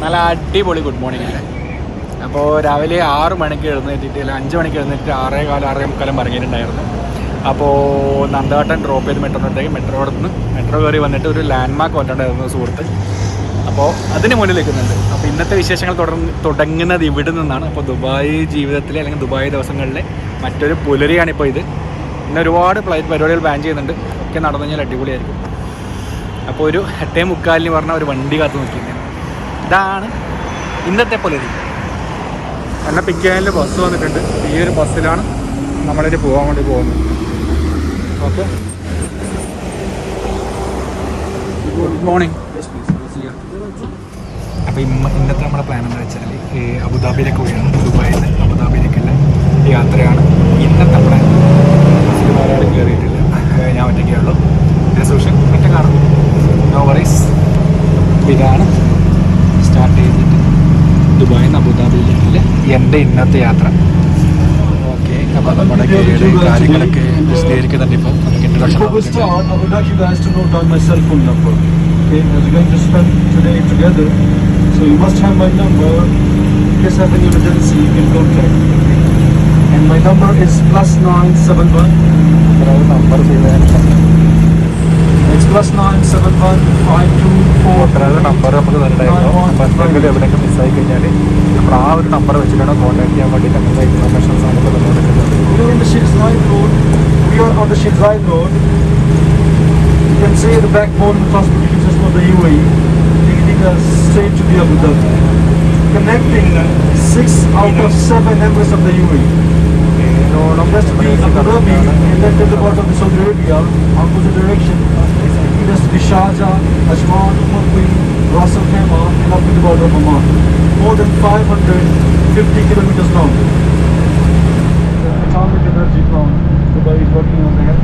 നല്ല അടിപൊളി good morning അല്ലേ. അപ്പോൾ രാവിലെ 6 മണിക്ക് എഴുന്നേറ്റിട്ട് അല്ല 5 മണിക്ക് എഴുന്നേറ്റിട്ട് 6:15 6:45 ഇറങ്ങിയിട്ടുണ്ടായിരുന്നു. അപ്പോൾ നന്ദാട്ടൻ ഡ്രോപ്പ് ചെയ്ത് മെട്രോ കയറി വന്നിട്ട് ഒരു ലാൻഡ് മാർക്ക് വന്നിട്ടുണ്ടായിരുന്നു സുഹൃത്ത്. അപ്പോൾ അതിന് മുന്നിൽ നിൽക്കുന്നുണ്ട്. അപ്പോൾ ഇന്നത്തെ വിശേഷങ്ങൾ തുടങ്ങുന്നത് ഇവിടെ നിന്നാണ്. അപ്പോൾ ദുബായ് ജീവിതത്തിലെ അല്ലെങ്കിൽ ദുബായ് ദിവസങ്ങളിലെ മറ്റൊരു പുലരിയാണിപ്പോൾ ഇത്. ഇന്ന് ഒരുപാട് ഫ്ലൈറ്റ് പരിപാടികൾ പ്ലാൻ ചെയ്യുന്നുണ്ട്. ഒക്കെ നടന്നു കഴിഞ്ഞാൽ അടിപൊളിയായിരിക്കും. അപ്പോൾ ഒരു 8:45 പറഞ്ഞാൽ ഒരു വണ്ടി കാത്തു നിൽക്കുന്നത്. ഇതാണ് ഇന്നത്തെ പുലരി. എന്നെ പിക്ക് ചെയ്യാനുള്ള ബസ് വന്നിട്ടുണ്ട്. ഈ ഒരു ബസ്സിലാണ് നമ്മളിത് പോകാൻ വേണ്ടി പോകുന്നത്. Okay, good morning. അപ്പോൾ ഇന്നത്തെ നമ്മുടെ പ്ലാൻ എന്ന് വെച്ചാൽ അബുദാബിയിലേക്ക് പോയാണ്. ദുബായിൽ നിന്ന് അബുദാബിയിലേക്കുള്ള യാത്രയാണ് ഇന്നത്തെ പ്ലാൻ. ബസ്സിൽ വേറെ ആരും കയറിയിട്ടില്ല, ഞാൻ ഒറ്റയ്ക്കേ ഉള്ളൂ. സൂക്ഷൻ മറ്റേ കാണും, നോ വറീസ്. ഇതാണ് സ്റ്റാർട്ട് ചെയ്തിട്ട് ദുബായിൽ നിന്ന് അബുദാബിയിലേക്കുള്ള എൻ്റെ ഇന്നത്തെ യാത്ര. ഓക്കെ, അപ്പോൾ നമ്മുടെ കാര്യങ്ങളൊക്കെ വിശദീകരിക്കുന്നുണ്ട്. ഇപ്പോൾ നമുക്ക് introduction. Okay, as we're going to spend today together, so you must have my number. In case of any emergency, you can contact me. And my number is +971. It's +971 524. Number നമുക്ക് തന്നിട്ടായിരുന്നു. അപ്പോൾ എന്തെങ്കിലും എവിടെയെങ്കിലും മിസ്സായി കഴിഞ്ഞാൽ നമ്മൾ ആ ഒരു നമ്പർ വെച്ചിട്ടാണ് കോൺടാക്ട് ചെയ്യാൻ വേണ്ടിയിട്ട് അങ്ങനത്തെ ഇൻഫർമേഷൻസ് ആണ് ഇപ്പോൾ തന്നുകൊടുക്കുന്നത്. We are on the Sheikh Zayed Road. We are on the Sheikh Zayed Road. You can see the backbone transportation for the UAE, leading us straight to the Abu Dhabi, connecting 6 out of 7 emirates of the UAE. Just to be Abu Dhabi, and then to the bottom of Saudi Arabia, opposite direction. It has to be Sharjah, Ajman, Mumbai, Ras Al Khaimah, and up to the border of Oman. More than 550 kilometers long. The atomic energy from Dubai is working on that.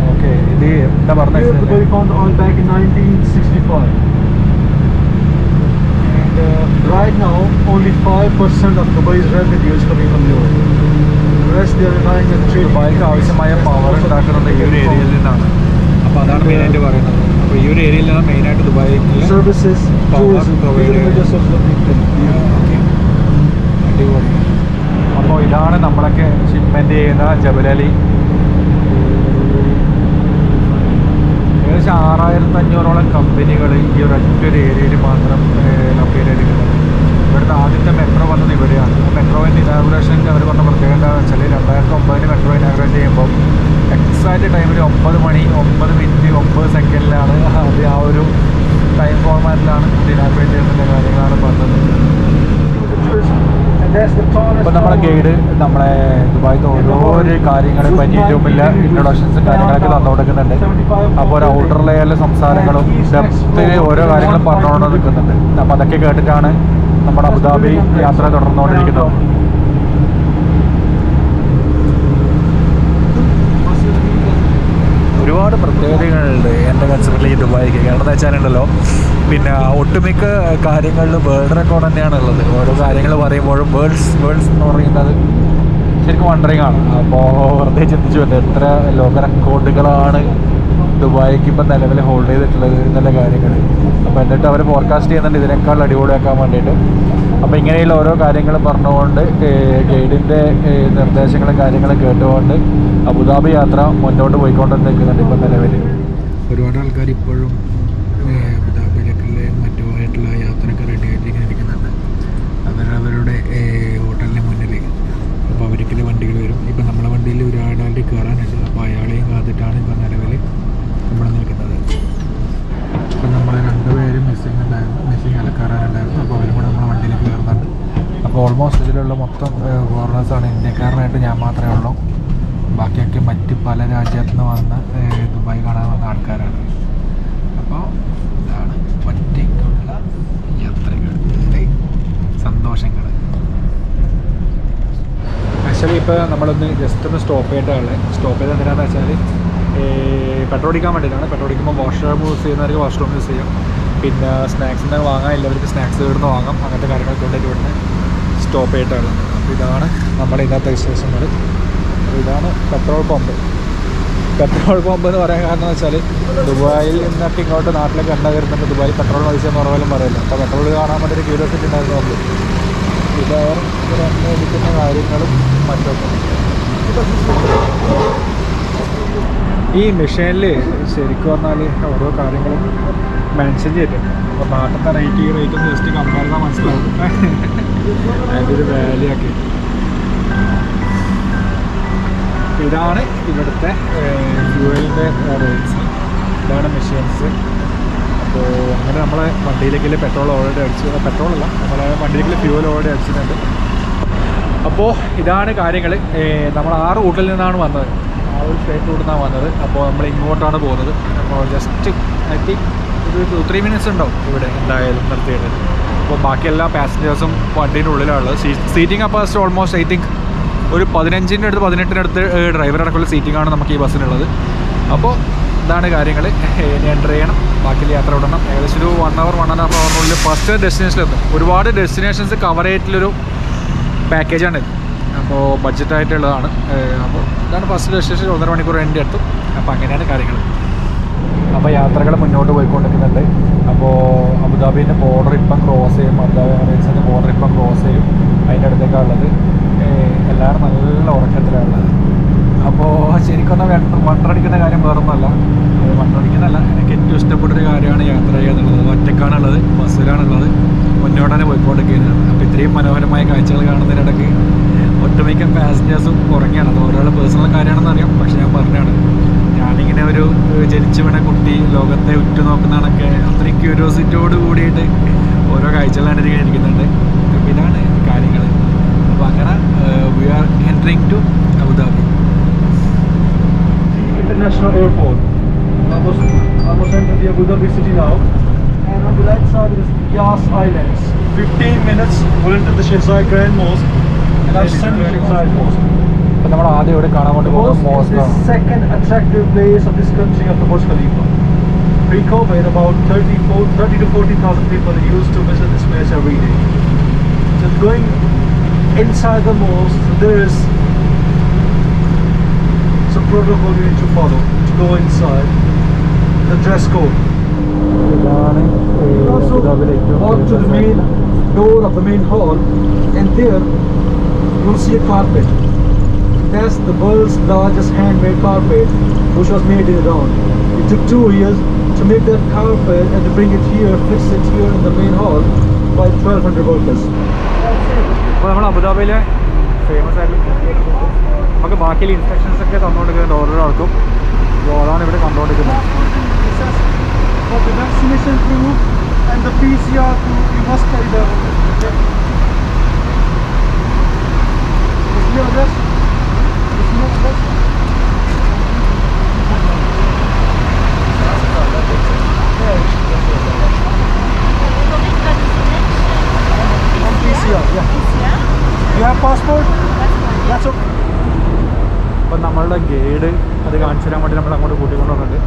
Okay, ഇത് എന്താ പറഞ്ഞത്? Dubai found oil back in 1965. And right now, only 5% of Dubai's revenue is coming from the oil. The rest they are relying on trade. ദുബായിക്ക് ആവശ്യമായ power ഉണ്ടാക്കുന്നത് ഈ ഒരു ഏരിയയിൽ നിന്നാണ്. അപ്പോൾ അതാണ് മെയിനായിട്ട് പറയുന്നത്. അപ്പോൾ ഈ ഒരു ഏരിയയിൽ നിന്നാണ് മെയിനായിട്ട് ദുബായിക്ക് services, tourism, villages of the people. അടിപൊളി. അപ്പോൾ ഇതാണ് നമ്മളൊക്കെ ഷിപ്മെൻറ്റ് ചെയ്യുന്ന ജബലലി. ഏകദേശം 6500ഓളം കമ്പനികൾ ഈ ഒരൊറ്റൊരു ഏരിയയിൽ മാത്രം ലൊക്കേറ്റ് ചെയ്തിരിക്കുന്നത്. ഇവിടുത്തെ ആദ്യത്തെ മെട്രോ വന്നത് ഇവിടെയാണ്. മെട്രോയിൻ്റെ ഇനാഗുറേഷൻ്റെ അവർ പറഞ്ഞ പ്രത്യേകത എന്താണെന്ന് വെച്ചാൽ 2009 മെട്രോ ഇനാഗുറേറ്റ് ചെയ്യുമ്പോൾ എക്സാക്റ്റ് ടൈമിൽ 9 മണി 9 മിനിറ്റ് 9 സെക്കൻഡിലാണ് അത് ആ ഒരു ടൈം ഫോർമാറ്റിലാണ് ഇനാഗുറേറ്റ് ചെയ്യുന്നതിൻ്റെ കാര്യങ്ങളാണ് പറഞ്ഞത്. അപ്പോൾ നമ്മളെ ഗൈഡ് നമ്മളെ ദുബായിത്തെ ഓരോ കാര്യങ്ങളെ പറ്റിയിട്ടുമില്ല ഇൻട്രൊഡക്ഷൻസും കാര്യങ്ങളൊക്കെ തന്നു കൊടുക്കുന്നുണ്ട്. അപ്പോൾ ഒരു ഔട്ടർ ലെയറിലെ സംസാരങ്ങളും ഡെപ്തിൽ ഓരോ കാര്യങ്ങളും പറഞ്ഞുകൊണ്ട് നിൽക്കുന്നുണ്ട്. അപ്പോൾ അതൊക്കെ കേട്ടിട്ടാണ് നമ്മുടെ അബുദാബി യാത്ര തുടർന്നുകൊണ്ടിരിക്കുന്നത്. ഒരുപാട് പ്രത്യേകതകളുണ്ട് എൻ്റെ കൺസെപ്റ്റിൽ ഈ ദുബായിക്ക്. കാരണം എന്താ വെച്ചാലുണ്ടല്ലോ, പിന്നെ ഒട്ടുമിക്ക കാര്യങ്ങളിലും വേൾഡ് റെക്കോർഡ് തന്നെയാണ് ഉള്ളത്. ഓരോ കാര്യങ്ങൾ പറയുമ്പോഴും വേൾഡ്സ് എന്ന് പറയുന്നത് ശരിക്കും വണ്ടറിങ് ആണ്. അപ്പോൾ വെറുതെ ചിന്തിച്ചു വന്നത് എത്ര ലോക റെക്കോർഡുകളാണ് ദുബായിക്ക് ഇപ്പം നിലവിൽ ഹോൾഡ് ചെയ്തിട്ടുള്ളത് എന്നുള്ള കാര്യങ്ങൾ. അപ്പോൾ എന്നിട്ട് അവർ ഫോർകാസ്റ്റ് ചെയ്യുന്നുണ്ട് ഇതിനേക്കാൾ അടിപൊളിയാക്കാൻ വേണ്ടിയിട്ട്. അപ്പോൾ ഇങ്ങനെയുള്ള ഓരോ കാര്യങ്ങൾ പറഞ്ഞുകൊണ്ട് ഗൈഡിൻ്റെ നിർദ്ദേശങ്ങളും കാര്യങ്ങളും കേട്ടുകൊണ്ട് അബുദാബി യാത്ര മുന്നോട്ട് പോയിക്കൊണ്ട് നിൽക്കുന്നുണ്ട്. ഇപ്പം നിലവിൽ ഒരുപാട് ആൾക്കാർ ഇപ്പോഴും അബുദാബിയിലേക്കുള്ള മറ്റുമായിട്ടുള്ള യാത്രയൊക്കെ റെഡി ആയിട്ട് ഇങ്ങനെ ഇരിക്കുന്നുണ്ട്. അവരവരുടെ ഹോട്ടലിന് മുന്നിൽ. അപ്പോൾ അവർക്കുള്ള വണ്ടികൾ വരും. ഇപ്പം നമ്മളെ വണ്ടിയിൽ ഒരാളായിട്ട് കയറാനുണ്ട്. അപ്പോൾ അയാളെയും കാത്തിട്ടാണ് ഇപ്പം നിലവിൽ നമ്മൾ നിൽക്കുന്നത്. ഇപ്പം നമ്മൾ 2 പേരും മിസ്സിങ് അലക്കാറുണ്ടായിരുന്നു. അപ്പോൾ അവരും കൂടെ നമ്മളെ വണ്ടിയിലേക്ക് കയറുന്നുണ്ട്. അപ്പോൾ ഓൾമോസ്റ്റ് ഇതിലുള്ള മൊത്തം ഫോറിനേഴ്സാണ്. ഇന്ത്യക്കാരനായിട്ട് ഞാൻ മാത്രമേ ഉള്ളൂ. ബാക്കിയൊക്കെ മറ്റ് പല രാജ്യത്തു നിന്ന് വന്ന് ദുബായ് കാണാൻ വന്ന ആൾക്കാരാണ്. അപ്പോൾ ഇതാണ് ഒറ്റയ്ക്കുള്ള യാത്രകളുടെ സന്തോഷങ്ങൾ. ആക്ച്വലി ഇപ്പോൾ നമ്മളൊന്ന് ജസ്റ്റ് ഒന്ന് സ്റ്റോപ്പ് ചെയ്തിട്ടാണ്. സ്റ്റോപ്പ് ചെയ്ത് എന്തിനാണെന്ന് വെച്ചാൽ പെട്രോൾ അടിക്കാൻ വേണ്ടിയിട്ടാണ്. പെട്രോൾ അടിക്കുമ്പോൾ വാഷ്റൂം യൂസ് ചെയ്യുന്നവർക്ക് വാഷ്റൂം യൂസ് ചെയ്യാം. പിന്നെ സ്നാക്സിൻ്റെ വാങ്ങാൻ എല്ലാവർക്കും സ്നാക്സ് ഇവിടുന്ന് വാങ്ങാം. അങ്ങനത്തെ കാര്യങ്ങളൊക്കെ കൊണ്ടിട്ട് ഇവിടുന്ന് സ്റ്റോപ്പ് ചെയ്തിട്ടാണ്. അപ്പോൾ ഇതാണ് നമ്മുടെ ഇന്നത്തെ വിശേഷങ്ങൾ. ഇതാണ് പെട്രോൾ പമ്പ്. പെട്രോൾ പമ്പ് എന്ന് പറയാൻ കാരണം എന്ന് വെച്ചാൽ ദുബായിൽ നിന്നൊക്കെ ഇങ്ങോട്ട് നാട്ടിലേക്ക് എണ്ണ വരുന്നുണ്ട്. ദുബായിൽ പെട്രോൾ പൈസ എന്ന് പറഞ്ഞാലും പറയില്ല. അപ്പോൾ പെട്രോൾ കാണാൻ വേണ്ടി ഒരു ക്യൂരിയോസിറ്റി ഉണ്ടായിരുന്നു നമുക്ക്. ഇതായാലും എണ്ണ അടിക്കുന്ന കാര്യങ്ങളും മറ്റൊക്കെ ഈ മെഷീനിൽ ശരിക്കും പറഞ്ഞാൽ ഓരോ കാര്യങ്ങളും മെൻഷൻ ചെയ്തിട്ടുണ്ട്. അപ്പോൾ നാട്ടിലത്തെ റേറ്റ് ഈ റേറ്റ് ഒന്ന് ജസ്റ്റ് കമ്പയർ ചെയ്താൽ മനസ്സിലാവും അതിൻ്റെ ഒരു വാല്യൂ ഒക്കെ. ഇതാണ് ഇവിടുത്തെ ഫ്യൂവലിൻ്റെ റേറ്റ്സ്, ഇതാണ് മെഷീൻസ്. അപ്പോൾ അങ്ങനെ നമ്മളെ വണ്ടിയിലേക്ക് പെട്രോൾ ഓൾറെഡി അടിച്ചു, പെട്രോളല്ല നമ്മളെ വണ്ടിയിലേക്ക് ഫ്യൂവൽ ഓൾറെഡി അടിച്ചിട്ടുണ്ട്. അപ്പോൾ ഇതാണ് കാര്യങ്ങൾ. നമ്മൾ ആ റൂട്ടിൽ നിന്നാണ് വന്നത്, ആ ഒരു സ്ട്രേറ്റ് റൂട്ടിൽ നിന്നാണ് വന്നത്. അപ്പോൾ നമ്മൾ ഇങ്ങോട്ടാണ് പോകുന്നത്. അപ്പോൾ ജസ്റ്റ് ഐ തിങ്ക് ഒരു 2-3 മിനിറ്റ്സ് ഉണ്ടാവും ഇവിടെ എന്തായാലും നിർത്തിയിട്ട്. അപ്പോൾ ബാക്കി എല്ലാ പാസഞ്ചേഴ്സും വണ്ടീൻ്റെ ഉള്ളിലാണുള്ളത്. Seating capacity almost I think ഒരു 15-ൻ്റെ അടുത്ത് 18-ൻ്റെ അടുത്ത് ഡ്രൈവർ അടക്കമുള്ള സീറ്റിംഗാണ് നമുക്ക് ഈ ബസ്സിനുള്ളത്. അപ്പോൾ ഇതാണ് കാര്യങ്ങൾ. ഇനി എൻ്റർ ചെയ്യണം, ബാക്കി യാത്ര വിടണം. ഏകദേശം ഒരു 1 hour 1.5 hour ഫസ്റ്റ് ഡെസ്റ്റിനേഷനിലെത്തും. ഒരുപാട് ഡെസ്റ്റിനേഷൻസ് കവർ ചെയ്തിട്ടുള്ളൊരു പാക്കേജാണ് ഇത്. അപ്പോൾ ബഡ്ജറ്റായിട്ടുള്ളതാണ്. അപ്പോൾ ഇതാണ് ഫസ്റ്റ് ഡെസ്റ്റിനേഷൻ. 1.5 മണിക്കൂർ എൻ്റെ എത്തും. അപ്പോൾ അങ്ങനെയാണ് കാര്യങ്ങൾ. അപ്പോൾ യാത്രകൾ മുന്നോട്ട് പോയിക്കൊണ്ടിരിക്കുന്നുണ്ട്. അപ്പോൾ അബുദാബീൻ്റെ ബോർഡർ ഇപ്പം ക്രോസ് ചെയ്യും, അബുദാബി എമിറേറ്റ്സിൻ്റെ ബോർഡർ ഇപ്പം ക്രോസ് ചെയ്യും. അതിൻ്റെ അടുത്തേക്കാണ് ഉള്ളത്. എല്ലാവരും നല്ല ഉറക്കത്തിലാണുള്ളത്. അപ്പോൾ ശരിക്കും വണ്ടടിക്കുന്ന കാര്യം വേറൊന്നുമല്ല, വണ്ടടിക്കുന്നതല്ല, എനിക്ക് ഏറ്റവും ഇഷ്ടപ്പെട്ടൊരു കാര്യമാണ് യാത്ര ചെയ്യുക എന്നുള്ളത്. ഒറ്റക്കാണുള്ളത്, ബസ്സിലാണുള്ളത്, മുന്നോട്ടാണ് പോയിക്കൊണ്ടിരിക്കുന്നത്. അപ്പോൾ ഇത്രയും മനോഹരമായ കാഴ്ചകൾ കാണുന്നതിനിടയ്ക്ക് ഒട്ടുമിക്ക പാസഞ്ചേഴ്സും ഉറങ്ങിയാണ്. അത് ഓരോ പേഴ്സണൽ കാര്യമാണെന്ന് അറിയാം, പക്ഷേ ഞാൻ പറഞ്ഞാണ് ഞാനിങ്ങനെ ഒരു ജനിച്ചു വീണ കുട്ടി ലോകത്തെ ഉറ്റുനോക്കുന്നതാണൊക്കെ അത്രയും ക്യൂരിയോസിറ്റിയോട് കൂടിയിട്ട് ഓരോ കാഴ്ചകളാണ് ഇരിക്കുന്നുണ്ട്. അപ്പോൾ ഇതാണ് കാര്യങ്ങൾ. അപ്പോൾ അങ്ങനെ we are entering to Abu Dhabi International Airport. Almost entered the Abu Dhabi city now. And on the right side is Yas Islands. 15 minutes, we'll enter the Sheikh Zayed Grand Mosque. And I'll send you Sheikh Zayed Mosque. അപ്പോൾ നമ്മൾ ആദ്യം ഇവിടെ കാണാൻ വേണ്ടി പോകുന്നത് The mosque is the second attractive place of this country after Burj Khalifa. Pre-COVID, about 30 to 40,000 people used to visit this place every day. So going inside the mosque, there is some protocol you need to follow to go inside. The dress code. You also walk to the main door of the main hall, and there you'll see a carpet. That's the world's largest handmade carpet, which was made in Iran. It took 2 years to make that carpet and to bring it here, fix it here in the main hall by 1,200 workers. അപ്പോൾ നമ്മൾ അബുദാബിയിലെ famous ആയിട്ട് നമുക്ക് ബാക്കിയുള്ള instructions ഒക്കെ തന്നുകൊണ്ടിരിക്കുന്നുണ്ട് ഓരോ ആൾക്കും. അപ്പോൾ അതാണ് ഇവിടെ കണ്ടുകൊണ്ടിരിക്കുന്നത്. For the vaccination proof and the PCR proof, you must carry that. Okay. Is your address? Is your address? On PCR, yeah. You have passport? That's okay. അപ്പം നമ്മളുടെ ഗൈഡ് അത് കാണിച്ചു തരാൻ വേണ്ടി നമ്മൾ അങ്ങോട്ട് കൂട്ടിക്കൊണ്ട് വന്നിട്ടുണ്ട്.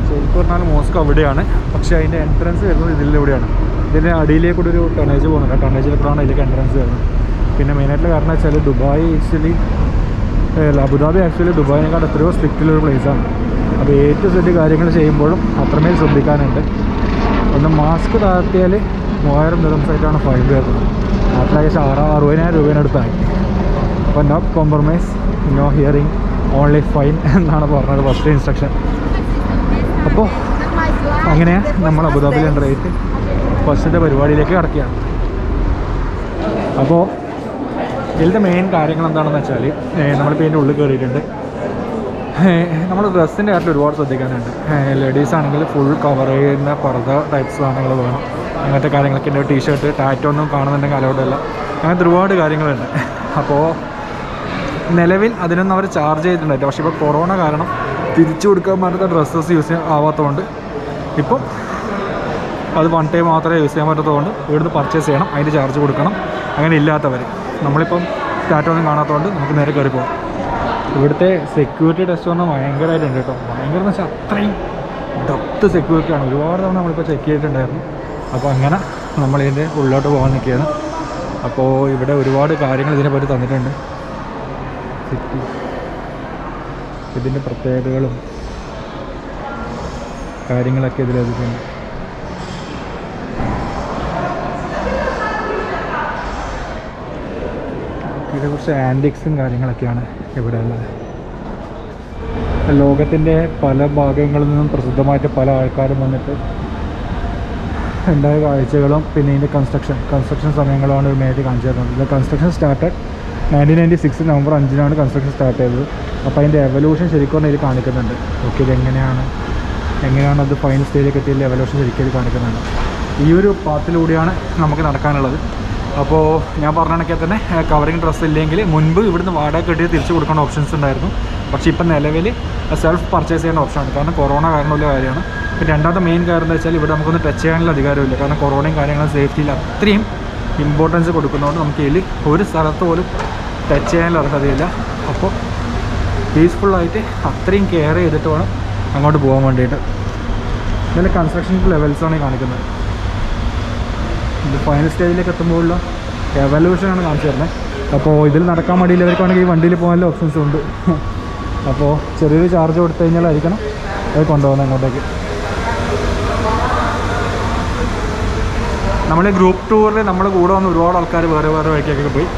ശരിക്കും പറഞ്ഞാൽ മോസ്ക് അവിടെയാണ്, പക്ഷേ അതിൻ്റെ എൻട്രൻസ് വരുന്നത് ഇതിലൂടെയാണ്. ഇതിൻ്റെ അടിയിലേക്കൂടെ ഒരു ടണേജ് പോകുന്നുണ്ട്. ആ ടണേജിലേക്കൂടാണ് അതിലേക്ക് എൻട്രൻസ് വരുന്നത്. പിന്നെ മെയിനായിട്ടുള്ള കാരണം വെച്ചാൽ ദുബായ് ആക്ച്വലി അബുദാബി ആക്ച്വലി ദുബായിനേക്കാൾ എത്രയോ സ്ട്രിക്റ്റിലൊരു പ്ലേസാണ്. അപ്പോൾ ഏറ്റവും സെറ്റ് കാര്യങ്ങൾ ചെയ്യുമ്പോഴും അത്രമേൽ ശ്രദ്ധിക്കാനുണ്ട്. ഒന്ന് മാസ്ക് താഴ്ത്തിയാൽ 3000 ദിർഹംസായിട്ടാണ് ഫൈൻ വരുന്നത്. അത്യാവശ്യം 60,000 രൂപേനടുത്തായി. അപ്പോൾ no compromise, no hearing, only fine എന്നാണ് പറഞ്ഞത് ഫസ്റ്റ് ഇൻസ്ട്രക്ഷൻ. അപ്പോൾ അങ്ങനെയാണ് നമ്മൾ അബുദാബിയിൽ എൻ്റർ ചെയ്തിട്ട് ഫസ്റ്റിൻ്റെ പരിപാടിയിലേക്ക് കടക്കുകയാണ്. അപ്പോൾ ഇതിൻ്റെ മെയിൻ കാര്യങ്ങൾ എന്താണെന്ന് വെച്ചാൽ നമ്മളിപ്പോൾ ഇതിൻ്റെ ഉള്ളിൽ കയറിയിട്ടുണ്ട്. നമ്മൾ ഡ്രസ്സിൻ്റെ കാര്യത്തിൽ ഒരുപാട് ശ്രദ്ധിക്കാനുണ്ട്. ലേഡീസ് ആണെങ്കിൽ ഫുൾ കവർ ചെയ്യുന്ന പർദ്ദ ടൈപ്പ് സാധനങ്ങൾ വേണം. അങ്ങനത്തെ കാര്യങ്ങളൊക്കെ ഉണ്ട്. ടീഷർട്ട് ടാറ്റോ ഒന്നും കാണുന്നുണ്ടെങ്കിൽ അലൗഡല്ല. അങ്ങനത്തെ ഒരുപാട് കാര്യങ്ങളുണ്ട്. അപ്പോൾ നിലവിൽ അതിനൊന്നും അവർ ചാർജ് ചെയ്തിട്ടുണ്ടായിട്ട്, പക്ഷേ ഇപ്പോൾ കൊറോണ കാരണം തിരിച്ചു കൊടുക്കാൻ പറ്റാത്ത ഡ്രസ്സസ് യൂസ് ആവാത്തതുകൊണ്ട് ഇപ്പം അത് 1 ടൈം മാത്രമേ യൂസ് ചെയ്യാൻ പറ്റാത്തതുകൊണ്ട് ഇവിടുന്ന് പർച്ചേസ് ചെയ്യണം, അതിൻ്റെ ചാർജ് കൊടുക്കണം. അങ്ങനെ ഇല്ലാത്തവർ നമ്മളിപ്പം ടാറ്റോ ഒന്നും കാണാത്തതുകൊണ്ട് നമുക്ക് നേരെ കയറി പോകാം. ഇവിടുത്തെ സെക്യൂരിറ്റി ടെസ്റ്റ് പറഞ്ഞാൽ ഭയങ്കരമായിട്ടുണ്ട് കേട്ടോ. ഭയങ്കര എന്ന് വെച്ചാൽ അത്രയും ഡെപ്ത് സെക്യൂരിറ്റിയാണ്. ഒരുപാട് തവണ നമ്മളിപ്പോൾ ചെക്ക് ചെയ്തിട്ടുണ്ടായിരുന്നു. അപ്പോൾ അങ്ങനെ നമ്മളിതിൻ്റെ ഉള്ളിലോട്ട് പോകാൻ നിൽക്കുകയാണ്. അപ്പോൾ ഇവിടെ ഒരുപാട് കാര്യങ്ങൾ ഇതിനെപ്പറ്റി തന്നിട്ടുണ്ട്. സിറ്റി ഇതിൻ്റെ പ്രത്യേകതകളും കാര്യങ്ങളൊക്കെ ഇതിൽ എഴുതിയിട്ടുണ്ട്. ഇത് കുറച്ച് ആൻറ്റിക്സും കാര്യങ്ങളൊക്കെയാണ് ഇവിടെ ഉള്ളത്. ലോകത്തിൻ്റെ പല ഭാഗങ്ങളിൽ നിന്നും പ്രസിദ്ധമായിട്ട് പല ആൾക്കാരും വന്നിട്ട് ഉണ്ടായ കാഴ്ചകളും പിന്നെ ഇതിൻ്റെ കൺസ്ട്രക്ഷൻ സമയങ്ങളുമാണ് മെയിനായിട്ട് കാണിച്ചു തരുന്നത്. ഇത് കൺസ്ട്രക്ഷൻ സ്റ്റാർട്ടഡ് 1996 നവംബർ 5-നാണ് കൺസ്ട്രക്ഷൻ സ്റ്റാർട്ട് ചെയ്തത്. അപ്പോൾ അതിൻ്റെ എവല്യൂഷൻ ശരിക്കും ഇതിൽ കാണിക്കുന്നുണ്ട്. ഓക്കെ, ഇതെങ്ങനെയാണ് അത് ഫൈനൽ സ്റ്റേജിലേക്ക് എത്തിയ എവല്യൂഷൻ ശരിക്കും ഇത് കാണിക്കുന്നുണ്ട്. ഈ ഒരു പാത്തിലൂടെയാണ് നമുക്ക് നടക്കാനുള്ളത്. അപ്പോൾ ഞാൻ പറഞ്ഞ കണക്കെ തന്നെ കവറിങ് ഡ്രസ്സ് ഇല്ലെങ്കിൽ മുൻപ് ഇവിടുന്ന് വാടക കെട്ടി തിരിച്ചു കൊടുക്കേണ്ട ഓപ്ഷൻസ് ഉണ്ടായിരുന്നു. പക്ഷേ ഇപ്പം നിലവിൽ സെൽഫ് പർച്ചേസ് ചെയ്യേണ്ട ഓപ്ഷനാണ്. കാരണം കൊറോണ കാരണമുള്ള കാര്യമാണ്. പിന്നെ രണ്ടാമത്തെ മെയിൻ കാര്യം എന്താ വെച്ചാൽ ഇവിടെ നമുക്കൊന്ന് ടച്ച് ചെയ്യാനുള്ള അധികാരമില്ല. കാരണം കൊറോണയും കാര്യങ്ങളും സേഫ്റ്റിയിൽ അത്രയും ഇമ്പോർട്ടൻസ് കൊടുക്കുന്നതുകൊണ്ട് നമുക്ക് ഇതിൽ ഒരു സ്ഥലത്ത് പോലും ടച്ച് ചെയ്യാനുള്ള അർഹതയില്ല. അപ്പോൾ പീസ്ഫുള്ളായിട്ട് അത്രയും കെയർ ചെയ്തിട്ട് വേണം അങ്ങോട്ട് പോകാൻ വേണ്ടിയിട്ട്. ഇതിൻ്റെ കൺസ്ട്രക്ഷൻ ലെവൽസാണ് കാണിക്കുന്നത്. ഇത് ഫൈനൽ സ്റ്റേജിലേക്ക് എത്തുമ്പോഴുള്ള എവല്യൂഷനാണ് കാണിച്ചു തരുന്നത്. അപ്പോൾ ഇതിൽ നടക്കാൻ മടിയില്ലവർക്കാണെങ്കിൽ ഈ വണ്ടിയിൽ പോകാനുള്ള ഓപ്ഷൻസ് ഉണ്ട്. അപ്പോൾ ചെറിയൊരു ചാർജ് കൊടുത്തു കഴിഞ്ഞാലായിരിക്കണം അത് കൊണ്ടുപോകുന്നത് അങ്ങോട്ടേക്ക്. നമ്മൾ ഗ്രൂപ്പ് ടൂറിൽ നമ്മൾ കൂടെ വന്ന് ഒരുപാട് ആൾക്കാർ വേറെ വഴിക്കൊക്കെ പോയി.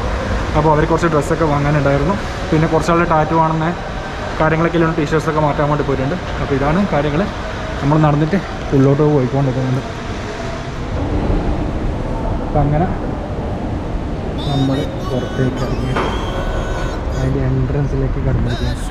അപ്പോൾ അവർ കുറച്ച് ഡ്രസ്സൊക്കെ വാങ്ങാനുണ്ടായിരുന്നു. പിന്നെ കുറച്ചാളുടെ ടാറ്റു ആണെന്ന കാര്യങ്ങളൊക്കെ ഉള്ള ടീഷർട്ട്സൊക്കെ മാറ്റാൻ വേണ്ടി പോയിട്ടുണ്ട്. അപ്പോൾ ഇതാണ് കാര്യങ്ങൾ. നമ്മൾ നടന്നിട്ട് ഉള്ളോട്ട് പോയിക്കൊണ്ടിരിക്കുന്നുണ്ട്. അപ്പം അങ്ങനെ നമ്മൾ പുറത്തേക്ക് ഇറങ്ങി അതിൻ്റെ എൻട്രൻസിലേക്ക് കടന്നിരിക്കുകയാണ്.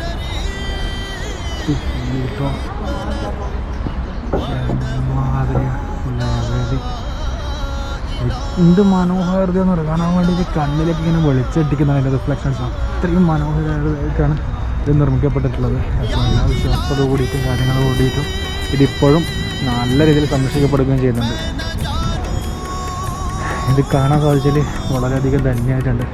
എന്ത് മനോഹാരിത എന്ന് പറയുക. കാണാൻ വേണ്ടിയിട്ട് കണ്ണിലേക്ക് ഇങ്ങനെ വെളിച്ചെട്ടിക്കുന്ന അതിൻ്റെ റിഫ്ലക്ഷൻസ് അത്രയും മനോഹരമായിട്ടാണ് ഇത് നിർമ്മിക്കപ്പെട്ടിട്ടുള്ളത്. അപ്പോൾ എല്ലാ വിശ്വാസത്തോടു കൂടിയിട്ടും കാര്യങ്ങളോട് കൂടിയിട്ടും ഇതിപ്പോഴും നല്ല രീതിയിൽ സംരക്ഷിക്കപ്പെടുകയും ചെയ്യുന്നുണ്ട്. ഇത് കാണാൻ സാധിച്ചാൽ വളരെയധികം ധന്യമായിട്ടുണ്ട്.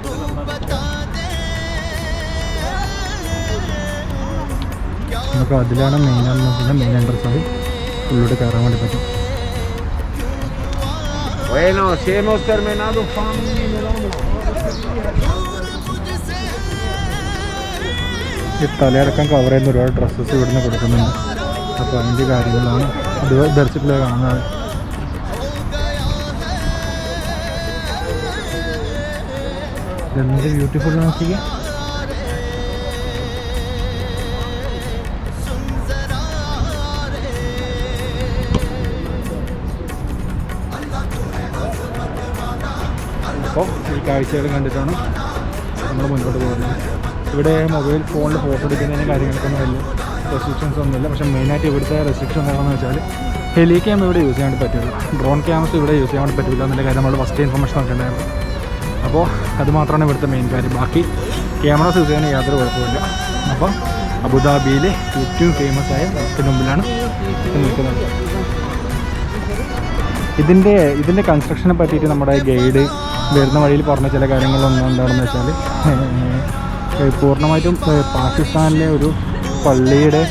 നമുക്ക് അതിലാണ് മെയിൻ എൻട്രൻസ് ആയി ഉള്ളിലോട്ട് കയറാൻ വേണ്ടി പറ്റും. ഈ തലയടക്കം കവർ ചെയ്യുന്ന ഒരുപാട് ഡ്രസ്സസ് ഇവിടുന്ന് കൊടുക്കുന്നുണ്ട്. അപ്പോൾ അതിൻ്റെ കാര്യങ്ങളാണ് അത് ധരിച്ചിട്ടുള്ള കാണുന്നത്. ഇതെന്ത് ബ്യൂട്ടിഫുൾ നോക്കിക്കുക. അപ്പോൾ ഈ കാഴ്ചകൾ കണ്ടിട്ടാണ് നമ്മൾ മുൻപോട്ട് പോകുന്നത്. ഇവിടെ മൊബൈൽ ഫോണിൽ ഫോട്ടോ എടുക്കുന്നതിന് കാര്യങ്ങൾക്കൊന്നും വലിയ റെസ്ട്രിക്ഷൻസ് ഒന്നുമില്ല. പക്ഷേ മെയിനായിട്ട് ഇവിടുത്തെ റെസ്ട്രിക്ഷൻ എന്താണെന്ന് വെച്ചാൽ ഹെലി ക്യാം ഇവിടെ യൂസ് ചെയ്യാൻ പറ്റില്ല, ഡ്രോൺ ക്യാമസ് ഇവിടെ യൂസ് ചെയ്യാൻ പറ്റില്ല എന്നുള്ള കാര്യം നമ്മൾ ഫസ്റ്റ് ഇൻഫർമേഷൻ നോക്കിയിട്ടുണ്ടായിരുന്നു. അപ്പോൾ അത് മാത്രമാണ് ഇവിടുത്തെ മെയിൻ കാര്യം. ബാക്കി ക്യാമറാസ് യൂസ് ചെയ്യാൻ യാതൊരു കുഴപ്പമില്ല. അപ്പോൾ അബുദാബിയിലെ ഏറ്റവും ഫേമസ് ആയ ഇതിന് മുമ്പിലാണ് നിൽക്കുന്നത്. ഇതിൻ്റെ കൺസ്ട്രക്ഷനെ പറ്റിയിട്ട് നമ്മുടെ ഗൈഡ് വരുന്ന വഴിയിൽ പറഞ്ഞ ചില കാര്യങ്ങളൊന്നും എന്താണെന്ന് വെച്ചാൽ പൂർണ്ണമായിട്ടും പാകിസ്ഥാനിലെ ഒരു പള്ളിയുടെ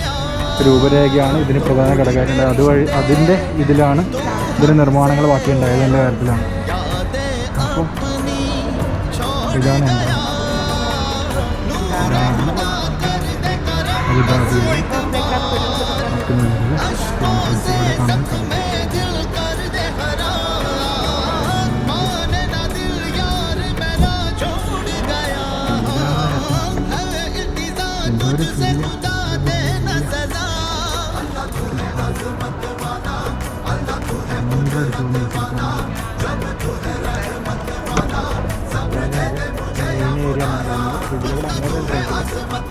രൂപരേഖയാണ് ഇതിന് പ്രധാന ഘടകമായിട്ടുള്ളത്. അതുവഴി അതിൻ്റെ ഇതിലാണ് ഇതിൻ്റെ നിർമ്മാണങ്ങൾ ബാക്കിയുണ്ടായതിൻ്റെ കാര്യത്തിലാണ്. അപ്പോൾ ഇതാണ് എൻ്റെ അബുദാബിയിലെ കാണാൻ കഴിയും.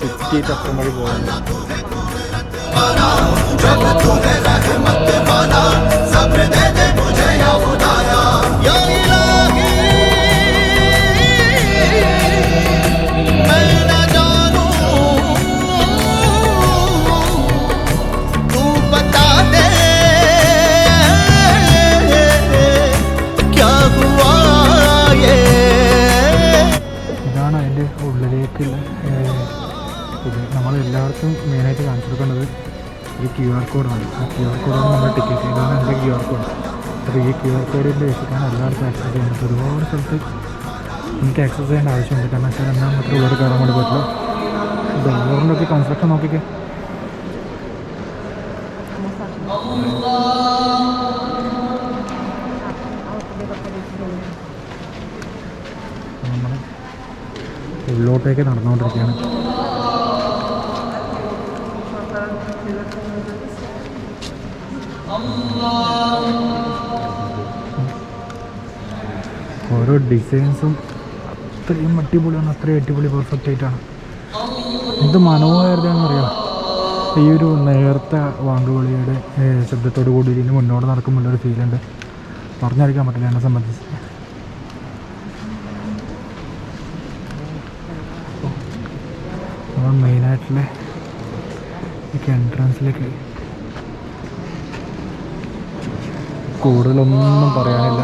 ചുറ്റിയിട്ട് അപ്പുറം വഴി പോകുന്നു. ഇതാണ് അതിൻ്റെ ഉള്ളിലേക്കുള്ള ഇത്. നമ്മളെല്ലാവർക്കും മെയിനായിട്ട് കാണിച്ചു കൊടുക്കേണ്ടത് ഒരു QR കോഡാണ്. ആ QR കോഡാണ് നമ്മുടെ ടിക്കറ്റ്. ഇതാണ് എൻ്റെ QR കോഡ്. അപ്പോൾ ഈ QR കോഡിൻ്റെ വെച്ചിട്ടാണ് എല്ലാവർക്കും ആക്സസ് ചെയ്യുന്നത്. ഒരുപാട് സ്ഥലത്ത് എനിക്ക് ആക്സസ് ചെയ്യേണ്ട ആവശ്യമുണ്ട്. കാരണം വെച്ചാൽ എന്നാൽ മാത്രമേ ഉള്ളവർ കയറാൻ വേണ്ടി പറ്റില്ല. ഡോറിൻ്റെ ഒക്കെ കൺസ്ട്രക്ഷൻ നോക്കിക്കേ. നമ്മൾ ഉള്ളോട്ടേക്ക് നടന്നുകൊണ്ടിരിക്കുകയാണ്. ഓരോ ഡിസൈൻസും അത്രയും അടിപൊളിയാണ്, അത്രയും അടിപൊളി പെർഫെക്റ്റ് ആയിട്ടാണ്. എന്ത് മനോഹരതയാണെന്നറിയാം. ഈ ഒരു നേർത്ത വാങ്കുവിളിയുടെ ശബ്ദത്തോടു കൂടി ഇതിന് മുന്നോട്ട് നടക്കുമ്പോഴൊരു ഫീലുണ്ട്, പറഞ്ഞറിയിക്കാൻ പറ്റില്ല എന്നെ സംബന്ധിച്ച്. നമ്മൾ മെയിനായിട്ടുള്ള എൻട്രൻസിലേക്ക് കൂടുതലൊന്നും പറയാനില്ല.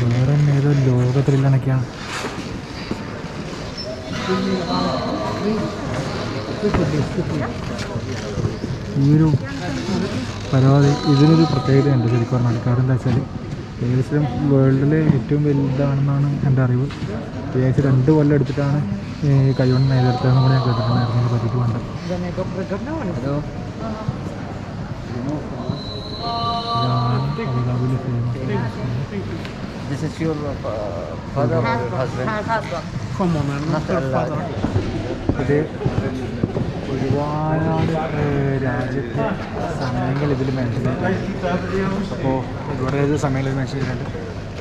വേറെ ഏതോ ലോകത്തിലൊക്കെയാണ്. ഈ ഒരു പരിപാടി ഇതിനൊരു പ്രത്യേകതയുണ്ട് ശരിക്കും പറഞ്ഞാൽ. കാരണം എന്താ വെച്ചാൽ ഏകദേശം വേൾഡിലെ ഏറ്റവും വലുതാണെന്നാണ് എൻ്റെ അറിവ്. ഏകദേശം 2 കൊല്ലം എടുത്തിട്ടാണ് ഈ കൈകൊണ്ട് നെയ്തെടുത്തതെന്ന് കൂടി ഞാൻ കേട്ടിട്ടുണ്ടായിരുന്നു. ഇതിനെ പറ്റിയിട്ട് വേണ്ട അബുദാബിയിലെ This is your father or husband? Come on, man. Not your father. ഇത് ഒരുപാട് രാജ്യത്തെ സമയങ്ങൾ ഇതിൽ മെൻഷൻ ചെയ്തിട്ടുണ്ട്. അപ്പോൾ കുറേ സമയങ്ങൾ മെൻഷൻ ചെയ്തിട്ടുണ്ട്.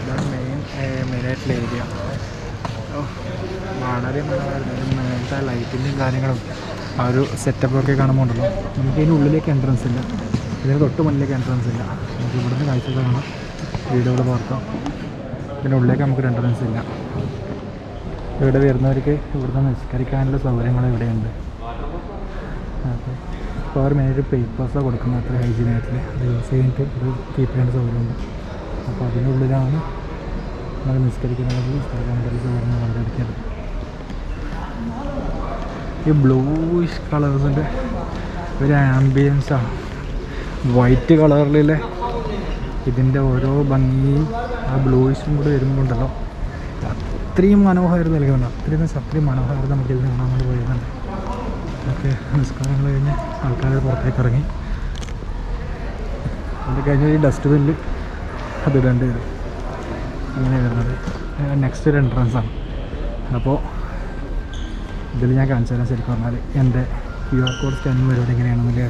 ഇതാണ് മെയിനായിട്ടുള്ള ഏരിയ. വളരെ മനോഹരമായിരുന്നു. മേലത്തെ ലൈറ്റിൻ്റെയും കാര്യങ്ങളും ആ ഒരു സെറ്റപ്പൊക്കെ കാണുമ്പോൾ ഉണ്ടല്ലോ, നമുക്ക് ഇതിന് ഉള്ളിലേക്ക് എൻട്രൻസ് ഇല്ല, ഇതിന് തൊട്ട് മുന്നിലേക്ക് എൻട്രൻസ് ഇല്ല. നമുക്ക് ഇവിടുന്ന് കാഴ്ചകൾ കാണാം, വീടുകൾ പാർക്കാം. ഇതിൻ്റെ ഉള്ളിലേക്ക് നമുക്കൊരു എൻട്രൻസ് ഇല്ല. ഇവിടെ വരുന്നവർക്ക് ഇവിടുന്ന് നിസ്കരിക്കാനുള്ള സൗകര്യങ്ങൾ ഇവിടെയുണ്ട്. അപ്പോൾ ഇപ്പോൾ അവർ മെയിനായിട്ട് പേപ്പേഴ്സാണ് കൊടുക്കുന്നത്, അത്ര ഹൈജീനായിട്ടില്ല. അത് യൂസ് ചെയ്തിട്ട് ഇത് കീപ്പ് ചെയ്യേണ്ട സൗകര്യമുണ്ട്. അപ്പോൾ അതിനുള്ളിലാണ് നമ്മൾ നിസ്കരിക്കുന്നത്, നിസ്കരിക്കാനുള്ള സൗകര്യങ്ങൾ വളരെയധികം. ഈ ബ്ലൂയിഷ് കളേഴ്സിൻ്റെ ഒരു ആംബിയൻസാണ്. വൈറ്റ് കളറിലെ ഇതിൻ്റെ ഓരോ ഭംഗിയും ആ ബ്ലൂയിഷും കൂടെ വരുമ്പോണ്ടല്ലോ അത്രയും മനോഹാരിത നൽകുന്നുണ്ട്. അത്രയും മനോഹാരിത നമുക്കിത് കാണാൻ വേണ്ടി പോയിരുന്നുണ്ട്. ഓക്കെ, നിസ്കാരങ്ങൾ കഴിഞ്ഞ് ആൾക്കാർ പുറത്തേക്ക് ഇറങ്ങി. അത് കഴിഞ്ഞ് ഈ ഡസ്റ്റ്ബിന്നിൽ അത് ഇടേണ്ടി വരും. അങ്ങനെ വരുന്നത് നെക്സ്റ്റ് ഒരു എൻട്രൻസാണ്. അപ്പോൾ ഇതിൽ ഞാൻ കാണിച്ചു തരാം ശരിക്കും പറഞ്ഞാൽ എൻ്റെ QR കോഡ് സ്കാനിങ് പരിപാടി എങ്ങനെയാണെന്നില്ല.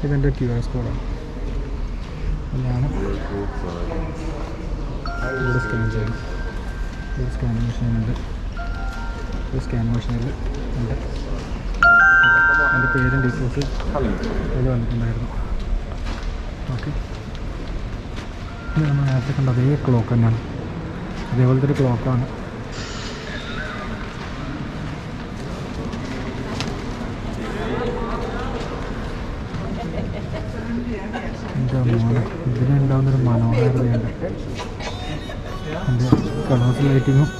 ഇതെൻ്റെ QR കോഡാണ്. ഞാൻ ഇവിടെ സ്കാൻ ചെയ്യണം. ഒരു സ്കാനിങ് മെഷീനുണ്ട്. ഒരു സ്കാനിങ് മെഷീനിൽ ഉണ്ട്. എൻ്റെ പേരും ഡീറ്റെയിൽസ് അതിൽ വന്നിട്ടുണ്ടായിരുന്നു. ഓക്കെ, ഇത് നമ്മൾ നേരത്തെ കണ്ട അതേ ക്ലോക്ക് തന്നെയാണ്. അതേപോലത്തെ ഒരു ക്ലോക്കാണ്. എൻ്റെ ഇതിനുണ്ടാകുന്നൊരു മനോഹാരിതയുണ്ട്. എൻ്റെ കളേഴ്സ് ലൈറ്റിങ്ങും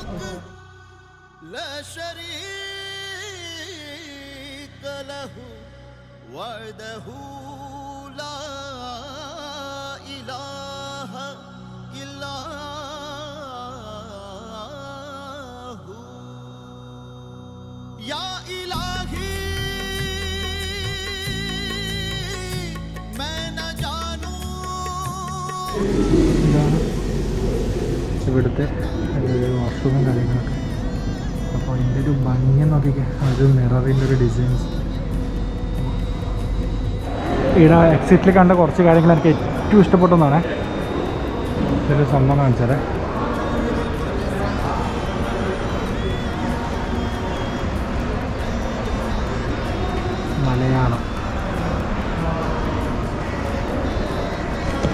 ഇതാണ് ഇവിടുത്തെ വാസ്തുവും കാര്യങ്ങളൊക്കെ. അപ്പോൾ അതിൻ്റെ ഒരു ഭംഗി നോക്കിക്കേ, ഒരു മിററിൻ്റെ ഒരു ഡിസൈൻസ്. ഇവിടെ എക്സിറ്റിൽ കണ്ട കുറച്ച് കാര്യങ്ങൾ എനിക്ക് ഏറ്റവും ഇഷ്ടപ്പെട്ടെന്നാണ്. ഇതൊരു സംഭവം കാണിച്ചാൽ മലയാളം.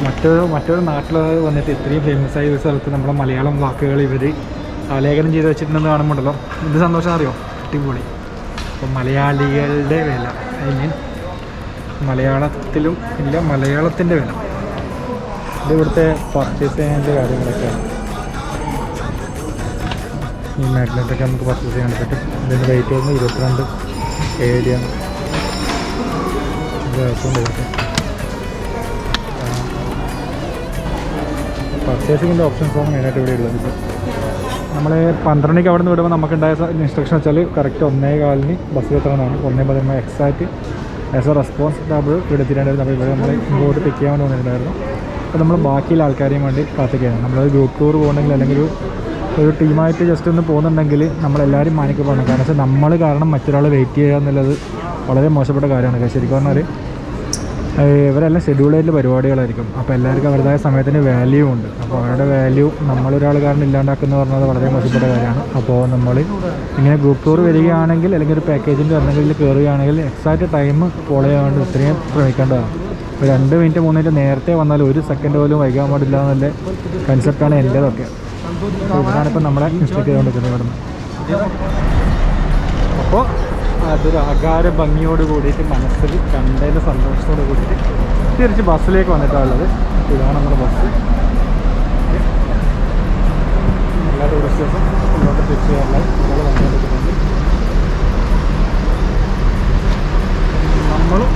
മറ്റൊരു നാട്ടിൽ വന്നിട്ട് ഇത്രയും ഫേമസ് ആയ ഒരു സ്ഥലത്ത് നമ്മുടെ മലയാളം വാക്കുകൾ ഇവർ ആലേഖനം ചെയ്ത് വെച്ചിട്ടുണ്ടെന്ന് കാണുമ്പോഴല്ലോ എന്ത് സന്തോഷം അറിയോ, അടിപൊളി. അപ്പം മലയാളികളുടെ വില, ഐ മീൻ മലയാളത്തിലും ഇല്ല, മലയാളത്തിൻ്റെ വില. ഇത് ഇവിടുത്തെ പർച്ചേസ് ചെയ്യാൻ്റെ കാര്യങ്ങളൊക്കെയാണ്. ഈ മാഗ്നറ്റൊക്കെ നമുക്ക് പർച്ചേസ് ചെയ്യാൻ പറ്റും. ഇതിൻ്റെ റേറ്റ് വരുന്നത് 22 ഏരിയാണ്. ഇത് അക്കൗണ്ട് ഇതൊക്കെ പർച്ചേസിങ്ങിൻ്റെ ഓപ്ഷൻസാണ് മെയിനായിട്ട് ഇവിടെ ഉള്ളത്. നമ്മൾ 12 മണിക്ക് അവിടെ നിന്ന് വിടുമ്പോൾ നമുക്കുണ്ടായ ഇൻസ്ട്രക്ഷൻ വെച്ചാൽ കറക്റ്റ് 1:15 ബസ്സിൽ എത്തണമെന്നാണ്. 1:10 എക്സാക്റ്റ് ആസ് എ റെസ്പോൺസിബിൾ ഇവിടെ എത്തിയിട്ടുണ്ടായിരുന്നു. അപ്പോൾ ഇവിടെ നമ്മൾ ഇങ്ങോട്ട് പിക്ക് ചെയ്യാൻ വേണ്ടി വന്നിട്ടുണ്ടായിരുന്നു. അപ്പോൾ നമ്മൾ ബാക്കിയുള്ള ആൾക്കാരെയും വേണ്ടി കാത്തിക്കുകയാണ്. നമ്മളൊരു ഗ്രൂപ്പ് ടൂർ പോകണമെങ്കിൽ അല്ലെങ്കിൽ ഒരു ടീമായിട്ട് ജസ്റ്റ് ഒന്ന് പോകുന്നുണ്ടെങ്കിൽ നമ്മളെല്ലാവരും മാനിക്കപ്പെടണം. കാരണം വെച്ചാൽ നമ്മൾ കാരണം മറ്റൊരാൾ വെയിറ്റ് ചെയ്യുക എന്നുള്ളത് വളരെ മോശപ്പെട്ട കാര്യമാണ്. ശരിക്കും പറഞ്ഞാൽ ഇവരെല്ലാം ഷെഡ്യൂൾ ചെയ്തിട്ടുള്ള പരിപാടികളായിരിക്കും. അപ്പോൾ എല്ലാവർക്കും അവരുടേതായ സമയത്തിന് വാല്യൂ ഉണ്ട്. അപ്പോൾ അവരുടെ വാല്യൂ നമ്മളൊരാൾ കാരണം ഇല്ലാണ്ടാക്കുന്ന പറഞ്ഞത് വളരെ മോശപ്പെട്ട കാര്യമാണ്. അപ്പോൾ നമ്മൾ ഇങ്ങനെ ഗ്രൂപ്പ് ടൂർ വരികയാണെങ്കിൽ അല്ലെങ്കിൽ ഒരു പാക്കേജിൻ്റെ എന്തെങ്കിലും കയറുകയാണെങ്കിൽ എക്സാക്റ്റ് ടൈം ഫോളോ ചെയ്യാൻ വേണ്ടി ഇത്രയും ശ്രമിക്കേണ്ടതാണ്. ഒരു 2 മിനിറ്റ് 3 മിനിറ്റ് നേരത്തെ വന്നാൽ 1 സെക്കൻഡ് പോലും വൈകാൻ പാടില്ല എന്നുള്ള കൺസെപ്റ്റാണ് എൻ്റേതൊക്കെ. ഇവിടാണിപ്പോൾ നമ്മളെ മിസ്റ്റേക്ക് ചെയ്തുകൊണ്ടിരിക്കുന്നത് ഇവിടുന്ന്. അപ്പോൾ അതൊരു ആകാര ഭംഗിയോട് കൂടിയിട്ട് മനസ്സിൽ കണ്ടതിൻ്റെ സന്തോഷത്തോട് കൂടിയിട്ട് തിരിച്ച് ബസ്സിലേക്ക് വന്നിട്ടാണുള്ളത്. ഇതാണ് നമ്മുടെ ബസ്. എല്ലാ ടൂറിസ്റ്റേഴ്സും ഉള്ളോട്ട് തിരിച്ച് കയറാൻ നമ്മൾ വന്നുകൊണ്ടിരിക്കുന്നുണ്ട്. നമ്മളും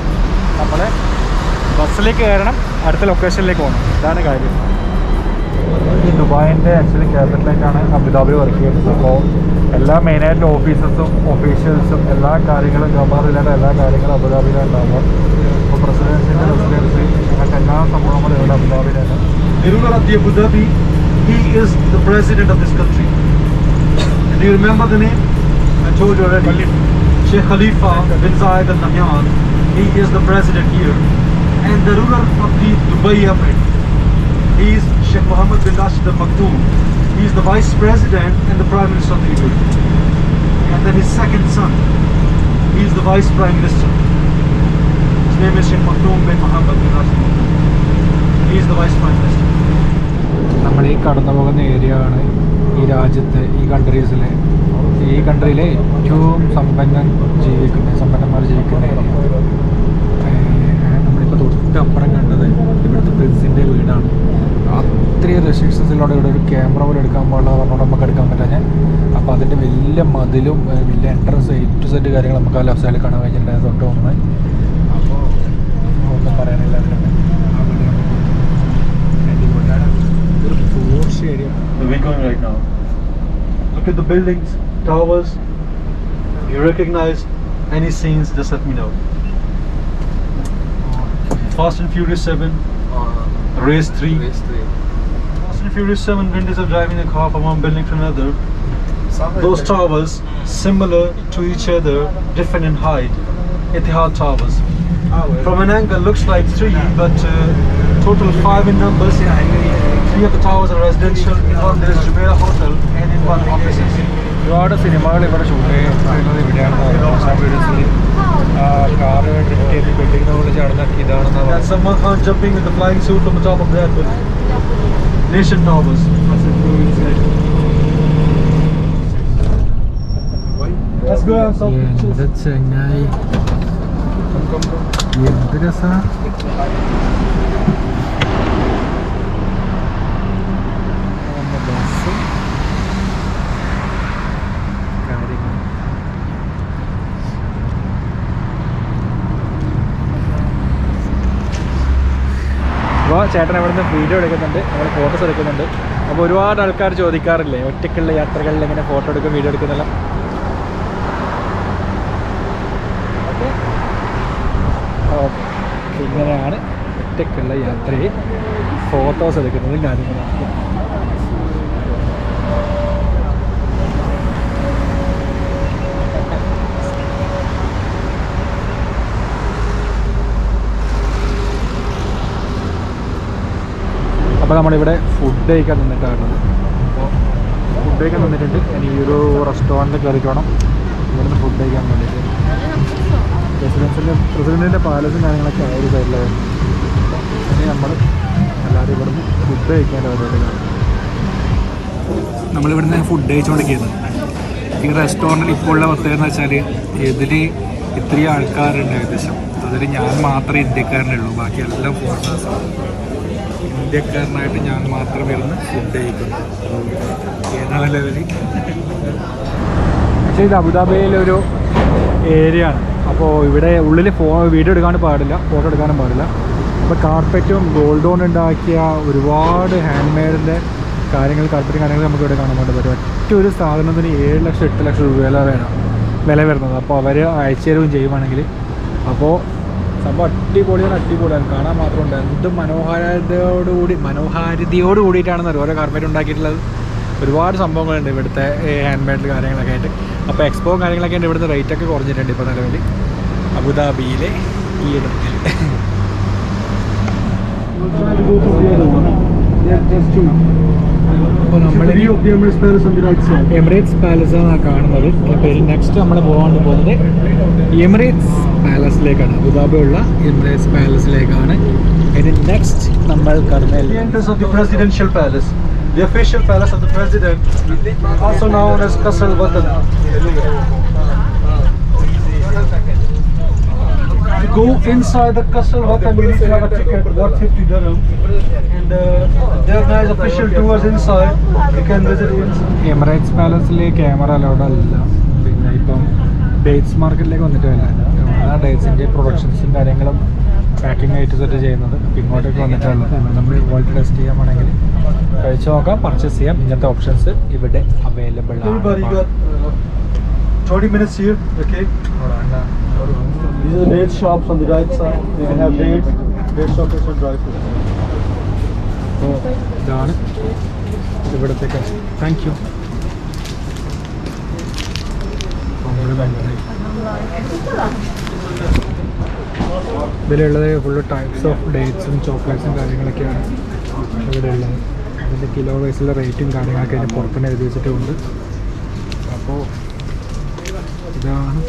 നമ്മുടെ ബസ്സിലേക്ക് കയറണം, അടുത്ത ലൊക്കേഷനിലേക്ക് പോകണം. ഇതാണ് കാര്യം. ഈ ദുബായിൻ്റെ ആക്ച്വലി ക്യാപിറ്റലായിട്ടാണ് അബുദാബി വർക്ക് ചെയ്യുന്നത്. അപ്പോൾ എല്ലാ മെയിനായിട്ടുള്ള ഓഫീസസും ഒഫീഷ്യൽസും എല്ലാ കാര്യങ്ങളും ജോബ് റിലേറ്റഡ് എല്ലാ കാര്യങ്ങളും അബുദാബിയിലാണ് ഉണ്ടാകുക. ഇപ്പോൾ പ്രസിഡൻസിൻ്റെ റെസിഡൻസി അങ്ങനത്തെ എല്ലാ സംഭവങ്ങളും ഇവിടെ അബുദാബിയിലാണ്. The ruler of Abu Dhabi, he is the president of this country. And do you remember the name? I told you already. Sheikh Khalifa bin Zayed Al Nahyan, he is the president here. And the ruler of the Dubai Emirate, he is Sheikh Mohammed bin Rashid Al Maktoum. He is the vice president and the prime minister of the UAE. And then his second son, he is the vice prime minister. His name is Sheikh Maktoum bin Mohammed bin Rashid Al Maktoum. He is the vice prime minister. നമ്മൾ ഈ കടന്നു പോകുന്ന area ആണ് ഈ രാജ്യത്തെ ഈ കൺട്രീസിലെ ഏറ്റവും സമ്പന്നന്മാർ ജീവിക്കുന്ന ഏരിയ. നമ്മളിപ്പോൾ തൊട്ടപ്പുറം കണ്ടത് ഇവിടുത്തെ പ്രിൻസിൻ്റെ വീടാണ്. അത്രയും റെസ്ട്രിക്ഷൻസിലൂടെ ഇവിടെ ഒരു ക്യാമറ പോലും എടുക്കാൻ പാടില്ല പറഞ്ഞുകൊണ്ട് നമുക്ക് എടുക്കാൻ പറ്റാഞ്ഞ. അപ്പോൾ അതിൻ്റെ വലിയ മതിലും വലിയ എൻട്രൻസ് A to Z കാര്യങ്ങൾ നമുക്ക് ആ ലെഫ്റ്റ് സൈഡിൽ കാണാൻ കഴിഞ്ഞിട്ടുണ്ടായത് തൊട്ട് ഒന്ന്. അപ്പോൾ ഒന്നും പറയാനില്ല. ഒരു Porsche area. We're going right now. Look at the buildings, towers. If you recognize any scenes, just let me know. Fast and Furious 7, Race 3. Fast and Furious 7, Vin Diesel driving a car from one building to another. Those towers, similar to each other, different in height. Etihad Towers. From an angle, looks like 3, but total 5 in numbers. 3 of the towers are residential. In one there is Jumeirah Hotel, and in one offices. ഒരുപാട് സിനിമകൾ ഇവിടെ shoot ചെയ്യുന്നത് ഇവിടെയാണെന്ന് പറഞ്ഞു. Car drift ചെയ്ത് ബിൽഡിങ്ങിനെ വിളിച്ച് നടന്നാക്കി ഇതാണെന്നാണ്. That's Salman Khan jumping with the flying suit on the top of that building. Nation Towers. Let's go have some pictures. എന്താ ചെങ്ങായി, എന്ത് രസാ. അപ്പോൾ ചേട്ടൻ ഇവിടെ നിന്ന് വീഡിയോ എടുക്കുന്നുണ്ട്, നമ്മൾ ഫോട്ടോസ് എടുക്കുന്നുണ്ട്. അപ്പോൾ ഒരുപാട് ആൾക്കാർ ചോദിക്കാറില്ലേ ഒറ്റയ്ക്കുള്ള യാത്രകളിൽ എങ്ങനെ ഫോട്ടോ എടുക്കും വീഡിയോ എടുക്കുന്നില്ല. ഓക്കെ, ഇങ്ങനെയാണ് ഒറ്റയ്ക്കുള്ള യാത്രയിൽ ഫോട്ടോസ് എടുക്കുന്നതും കാര്യങ്ങളൊക്കെ. അപ്പോൾ നമ്മളിവിടെ ഫുഡ് കഴിക്കാൻ നിന്നിട്ടാണുള്ളത്. അപ്പോൾ ഫുഡ് കഴിക്കാൻ നിന്നിട്ടുണ്ട്. ഇനി ഈ ഒരു റെസ്റ്റോറൻറ്റിൽ കയറിയിട്ട് വേണം ഇവിടുന്ന് ഫുഡ് കഴിക്കാൻ വേണ്ടിയിട്ട്. പ്രസിഡൻറ്റിൻ്റെ പാലസും കാര്യങ്ങളൊക്കെ ആ ഒരു സൈഡിലായിരുന്നു. ഇനി നമ്മൾ എല്ലാവരും ഇവിടുന്ന് ഫുഡ് കഴിക്കേണ്ട പരിപാടികളാണ്. നമ്മളിവിടുന്ന് ഫുഡ് കഴിച്ചുകൊണ്ടിരിക്കുന്നത്. ഈ റെസ്റ്റോറൻറ്റിൽ ഇപ്പോൾ ഉള്ള പ്രത്യേകത എന്ന് വെച്ചാൽ ഇതിൽ ഇത്രയും ആൾക്കാരുണ്ട് ഏകദേശം. അതിൽ ഞാൻ മാത്രമേ ഇന്ത്യക്കാരനുള്ളൂ, ബാക്കി എല്ലാം ഫോറിനേഴ്സാണ്. ഇന്ത്യക്കാരനായിട്ട് ഞാൻ മാത്രം ഇരുന്ന് ഫുഡ് കഴിക്കുന്നു. ഏതാണ് ലെവല്. പക്ഷേ ഇത് അബുദാബിയിലൊരു ഏരിയ ആണ്. അപ്പോൾ ഇവിടെ ഉള്ളിൽ വീഡിയോ എടുക്കാനും പാടില്ല, ഫോട്ടോ എടുക്കാനും പാടില്ല. അപ്പോൾ കാർപ്പറ്റും ഗോൾഡ് കൊണ്ട് ഉണ്ടാക്കിയ ഒരുപാട് ഹാൻഡ് മെയ്ഡിൻ്റെ കാര്യങ്ങൾ കാർപ്പറ്റ് കാര്യങ്ങൾ നമുക്ക് ഇവിടെ കാണാൻ വേണ്ടി പറ്റും. ഒറ്റ ഒരു സാധനത്തിന് 7 ലക്ഷം 8 ലക്ഷം രൂപ വില വരുന്നത്. അപ്പോൾ അവർ അയച്ചു തരുകയും ചെയ്യുവാണെങ്കിൽ അപ്പോൾ സംഭവം അടിപൊളിയാണ് കാണാൻ മാത്രമുണ്ട്. എന്ത് മനോഹാരിതയോട് കൂടിയിട്ടാണ് ഓരോ കാർപ്പറ്റ് ഉണ്ടാക്കിയിട്ടുള്ളത്. ഒരുപാട് സംഭവങ്ങളുണ്ട് ഇവിടുത്തെ ഹാൻഡ് മെയ്ഡ് കാര്യങ്ങളൊക്കെ ആയിട്ട്. അപ്പോൾ എക്സ്പോ കാര്യങ്ങളൊക്കെ ഉണ്ട്. ഇവിടുത്തെ റേറ്റൊക്കെ കുറഞ്ഞിട്ടുണ്ട് ഇപ്പോൾ നിലവിൽ അബുദാബിയിലെ ഈ ഇടത്തിൽ. അപ്പോൾ നമ്മൾ എമിറേറ്റ്സ് പാലസ് ആണ് കാണുന്നത്. അപ്പോൾ നെക്സ്റ്റ് നമ്മൾ പോകുന്നത് എമിറേറ്റ്സ് പാലസിലേക്കാണ്. അബുദാബിയുള്ള എമിറേറ്റ്സ് പാലസിലേക്കാണ് ഇനി നെക്സ്റ്റ് നമ്മൾ presidential palace, the official palace of the president, also known as Qasr al-Watan. To go inside the Qasr al-Watan, you need to have a ticket worth 50 dirham, and they organize official tours inside. You can visit inside. Emirates പാലസിൽ camera allowed അല്ല. പിന്നെ ഇപ്പം dates മാർക്കറ്റിലേക്ക് വന്നിട്ട് വരില്ല. ആ ഡേറ്റ്സിൻ്റെ പ്രൊഡക്ഷൻസും കാര്യങ്ങളും packing ആയിട്ട് സെറ്റ് ചെയ്യുന്നത് ഇങ്ങോട്ടേക്ക് വന്നിട്ടുള്ളത്. നമ്മൾ ക്വാളിറ്റി ടെസ്റ്റ് ചെയ്യാൻ വേണമെങ്കിൽ കഴിച്ചു നോക്കാം, പർച്ചേസ് ചെയ്യാം. ഇങ്ങനത്തെ ഓപ്ഷൻസ് ഇവിടെ available Everybody got 30 minutes here, okay? These are the date shops on the right side. You can have date chocolates and dry fruits. അപ്പോൾ ഇതാണ് ഇവിടത്തേക്ക്. Thank you. ഇതിലുള്ളത് ഫുള്ള് ടൈപ്സ് ഓഫ് ഡേറ്റ്സും ചോക്ലേറ്റ്സും കാര്യങ്ങളൊക്കെയാണ് ഇവിടെ ഉള്ളത്. അതിൻ്റെ കിലോ വൈസുള്ള റേറ്റും കാര്യങ്ങളൊക്കെ അതിന് പുറത്തുനിന്ന് എഴുതി വെച്ചിട്ടുണ്ട്. അപ്പോൾ ഇതാണ്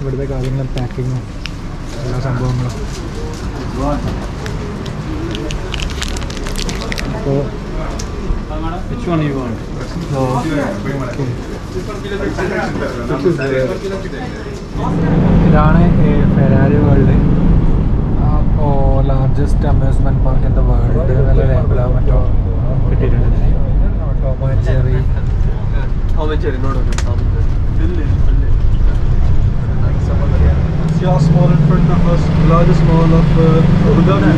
ഇവിടുത്തെ കാര്യങ്ങളും പാക്കിങ്ങും എല്ലാ സംഭവങ്ങളും. അപ്പോൾ Which one you want? ഇതാണ് ഫെരാരി വേൾഡ്. അപ്പോൾ largest amusement park in the world നല്ല ലേബിളോ മറ്റോ കിട്ടിയിട്ടുണ്ട്. Tom and Jerry. See how small in front of us, largest mall of Abu Dhabi.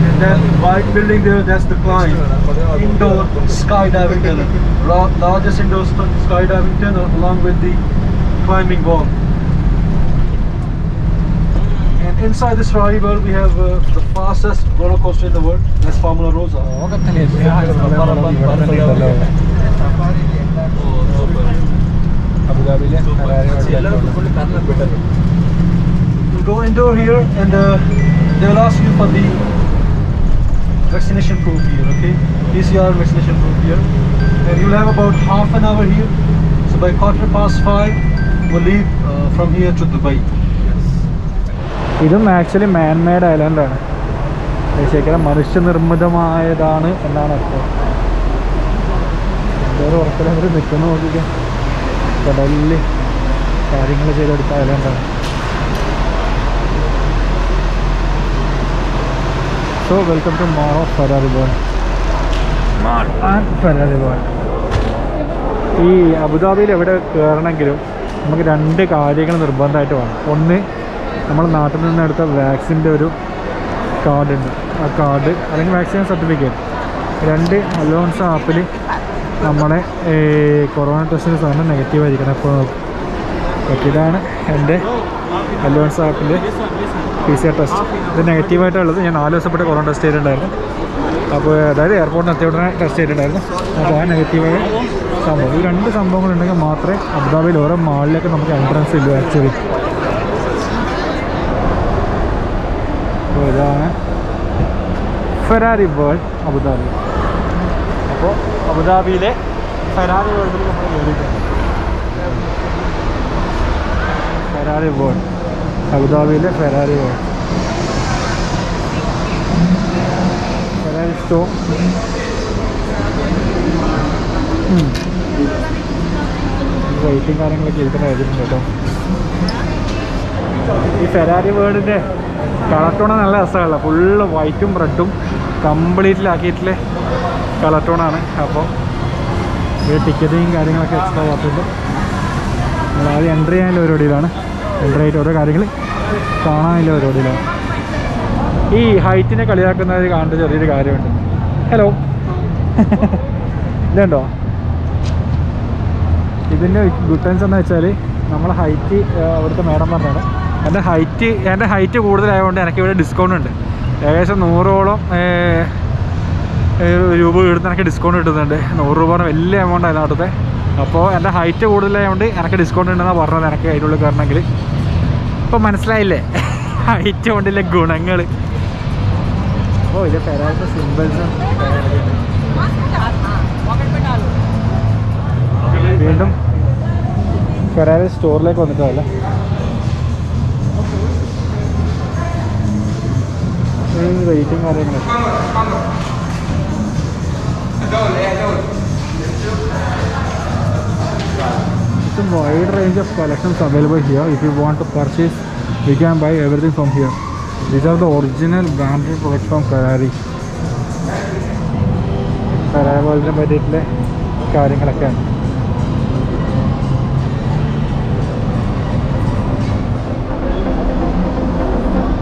And that white building there, that's the Climb indoor skydiving tunnel. Largest indoor skydiving tunnel along with the climbing wall. And inside this Ferrari world, we have the fastest roller coaster in the world. That's Formula Rosa. അബുദാബിയിലെ Ferrari world. You go indoor here, and they will ask you for the vaccination proof here, okay? PCR vaccination proof here. And you'll have about half an hour here. So by 5:15, we'll leave from here to Dubai. ഇതും actually man-made ഐലൻഡാണ്. ശരിക്കും മനുഷ്യനിർമ്മിതമായതാണ് എന്നാണ് അർത്ഥം. എന്തോരം ഉറക്കലും അവർ നിൽക്കുന്ന നോക്കിക്കാൻ കടലിൽ കാര്യങ്ങൾ ചെയ്തെടുത്ത ഐലൻഡാണ്. So welcome to more of Ferrari world and Ferrari world. ഈ അബുദാബിയിൽ എവിടെ കയറണമെങ്കിലും നമുക്ക് 2 കാര്യങ്ങൾ നിർബന്ധമായിട്ട് വേണം. ഒന്ന്, നമ്മൾ നാട്ടിൽ നിന്ന് എടുത്ത വാക്സിൻ്റെ ഒരു കാർഡുണ്ട്, ആ കാർഡ് അല്ലെങ്കിൽ വാക്സിൻ സർട്ടിഫിക്കറ്റ്. 2, അലോൺസ് ആപ്പിൽ നമ്മളെ കൊറോണ ടെസ്റ്റിന് സാധനം നെഗറ്റീവ് ആയിരിക്കണം. അപ്പോൾ ഇതാണ് എൻ്റെ അലോൺസ് ആപ്പിൻ്റെ PCR ടെസ്റ്റ്. ഇത് നെഗറ്റീവായിട്ടുള്ളത്. ഞാൻ 4 ദിവസപ്പെട്ട് കൊറോണ ടെസ്റ്റ് ചെയ്തിട്ടുണ്ടായിരുന്നു. അപ്പോൾ അതായത് എയർപോർട്ടിന് എത്തിയ ഉടനെ ടെസ്റ്റ് ചെയ്തിട്ടുണ്ടായിരുന്നു. അപ്പോൾ ആ നെഗറ്റീവായ സംഭവം, ഈ 2 സംഭവങ്ങളുണ്ടെങ്കിൽ മാത്രമേ അബുദാബിയിൽ ഓരോ മാളിലേക്ക് നമുക്ക് എൻട്രൻസ് ഇല്ലൂ ആക്ച്വലി. അപ്പോൾ ഇതാണ് ഫെരാരി വേൾഡ് അബുദാബി. അപ്പോൾ അബുദാബിയിലെ ഫെരാരി വേൾഡിൽ നമ്മൾ കയറിയിട്ടുണ്ട്. ഫെരാരി വേൾഡ് അബുദാബിയിലെ Ferrari world. Ferrari show. Waiting കാര്യങ്ങളൊക്കെ ഇരിക്കുന്ന എഴുതിയിട്ടുണ്ട് കേട്ടോ. ഈ ഫെരാരി വേൾഡിൻ്റെ കളർ ടോണ് നല്ല രസമല്ല. ഫുള്ള് വൈറ്റും റെഡും കംപ്ലീറ്റിലാക്കിയിട്ടുള്ള കളർ ടോണാണ്. അപ്പോൾ ഈ ടിക്കറ്റിങ് കാര്യങ്ങളൊക്കെ എക്സ്ട്രാ പാർട്ടുണ്ട്. നമ്മൾ ആദ്യം എൻട്രി ചെയ്യാനുള്ള പരിപാടിയിലാണ്. എൻട്രി ആയിട്ട് ഓരോ കാര്യങ്ങൾ കാണാനുള്ള പരിപാടിയിലാണ്. ഈ ഹൈറ്റിനെ കളിയാക്കുന്നത് കാണേണ്ട ചെറിയൊരു കാര്യമുണ്ട്. ഹലോ, ഇതുണ്ടോ? ഇതിൻ്റെ ഗുഡ് ടൈംസ് എന്ന് വെച്ചാൽ നമ്മളെ ഹൈറ്റ് അവിടുത്തെ മേഡം പറഞ്ഞാണ് എൻ്റെ ഹൈറ്റ് കൂടുതലായതുകൊണ്ട് എനിക്കിവിടെ ഡിസ്കൗണ്ട് ഉണ്ട്. ഏകദേശം 100ഓളം രൂപ എടുത്ത് എനിക്ക് ഡിസ്കൗണ്ട് കിട്ടുന്നുണ്ട്. 100 രൂപ വലിയ എമൗണ്ട് ആയിരുന്നു അവിടുത്തെ. അപ്പോൾ എൻ്റെ ഹൈറ്റ് കൂടുതലായതുകൊണ്ട് എനിക്ക് ഡിസ്കൗണ്ട് ഉണ്ടെന്നാണ് പറഞ്ഞത്. എനിക്ക് അതിനുള്ളിൽ കയറണമെങ്കിൽ ഇപ്പോൾ മനസ്സിലായില്ലേ ഹൈറ്റ് കൊണ്ടില്ല ഗുണങ്ങൾ. അപ്പോൾ ഇത് ഫെറാറിൻ്റെ സിമ്പിൾസും വീണ്ടും ഫെറാറി സ്റ്റോറിലേക്ക് വന്നിട്ടല്ല റേറ്റിംഗ് കാര്യങ്ങൾ. It's a wide range of collections available here. If you want to purchase, you can buy everything from here. These are the original branded products from Ferrari. Ferrari വേൾഡിനെ പറ്റിയിട്ടുള്ള കാര്യങ്ങളൊക്കെയാണ്.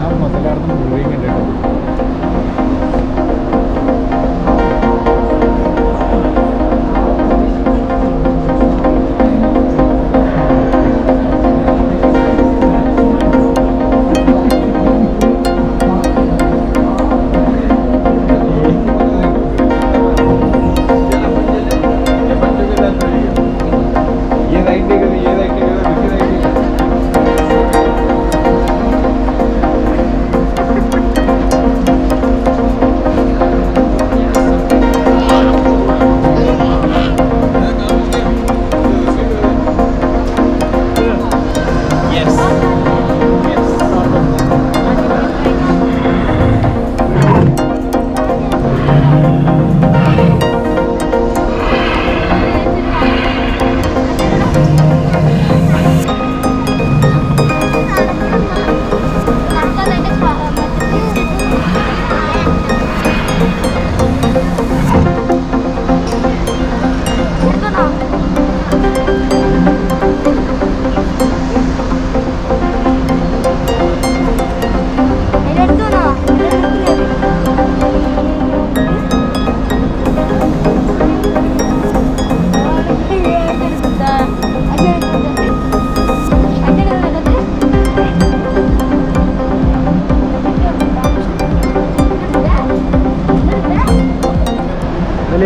ആ മുതലാർന്ന് moving ഉണ്ട് കേട്ടോ.